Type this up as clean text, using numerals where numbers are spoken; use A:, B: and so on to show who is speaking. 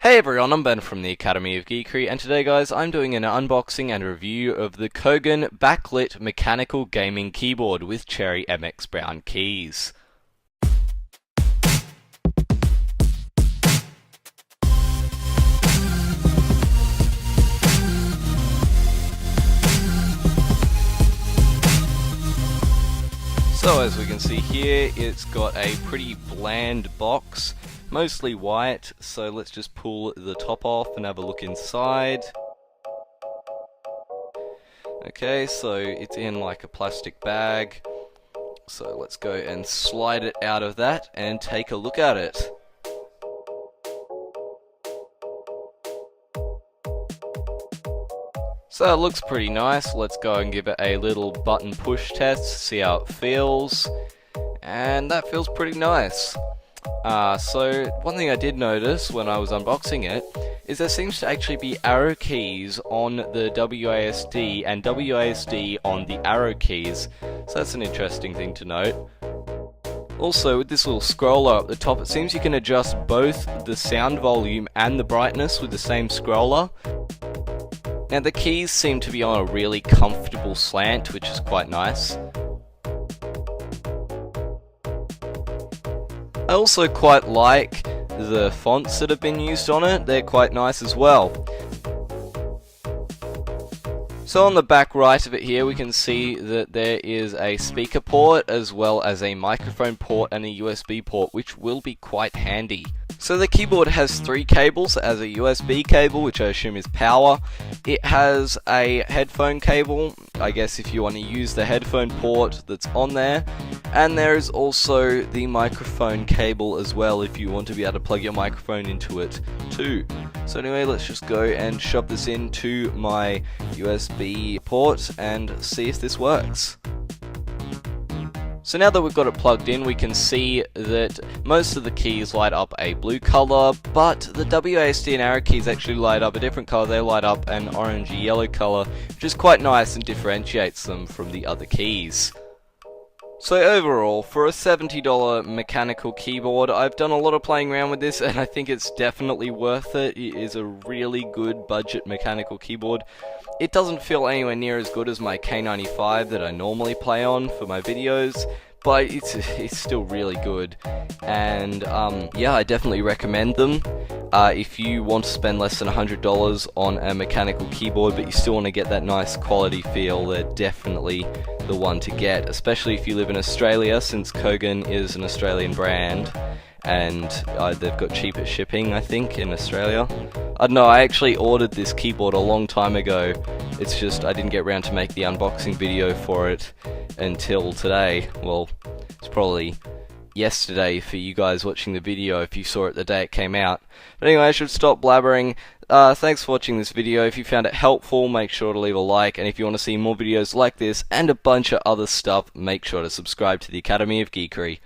A: Hey everyone, I'm Ben from the Academy of Geekery, and today guys, I'm doing an unboxing and review of the Kogan Backlit Mechanical Gaming Keyboard with Cherry MX Brown keys. So as we can see here, it's got a pretty bland box, mostly white, so let's just pull the top off and have a look inside. Okay, so it's in like a plastic bag, so let's go and slide it out of that and take a look at it. So it looks pretty nice. Let's go and give it a little button push test, see how it feels, and that feels pretty nice. So one thing I did notice when I was unboxing it is there seems to actually be arrow keys on the WASD and WASD on the arrow keys, so that's an interesting thing to note. Also, with this little scroller up the top, it seems you can adjust both the sound volume and the brightness with the same scroller. Now the keys seem to be on a really comfortable slant, which is quite nice. I also quite like the fonts that have been used on it, they're quite nice as well. So on the back right of it here we can see that there is a speaker port as well as a microphone port and a USB port, which will be quite handy. So the keyboard has three cables. It has a USB cable, which I assume is power. It has a headphone cable, I guess if you want to use the headphone port that's on there. And there is also the microphone cable as well, if you want to be able to plug your microphone into it too. So anyway, let's just go and shove this into my USB port and see if this works. So now that we've got it plugged in, we can see that most of the keys light up a blue color, but the WASD and arrow keys actually light up a different color. They light up an orangey yellow color, which is quite nice and differentiates them from the other keys. So overall, for a $70 mechanical keyboard, I've done a lot of playing around with this and I think it's definitely worth it. It is a really good budget mechanical keyboard. It doesn't feel anywhere near as good as my K95 that I normally play on for my videos, but it's still really good. And yeah, I definitely recommend them. If you want to spend less than $100 on a mechanical keyboard but you still want to get that nice quality feel, they're definitely the one to get, especially if you live in Australia, since Kogan is an Australian brand and they've got cheaper shipping, I think, in Australia. I don't know, I actually ordered this keyboard a long time ago. It's just I didn't get around to make the unboxing video for it until today. Well, it's probably yesterday for you guys watching the video if you saw it the day it came out. But anyway, I should stop blabbering. Thanks for watching this video. If you found it helpful, make sure to leave a like, and if you want to see more videos like this and a bunch of other stuff, make sure to subscribe to the Academy of Geekery.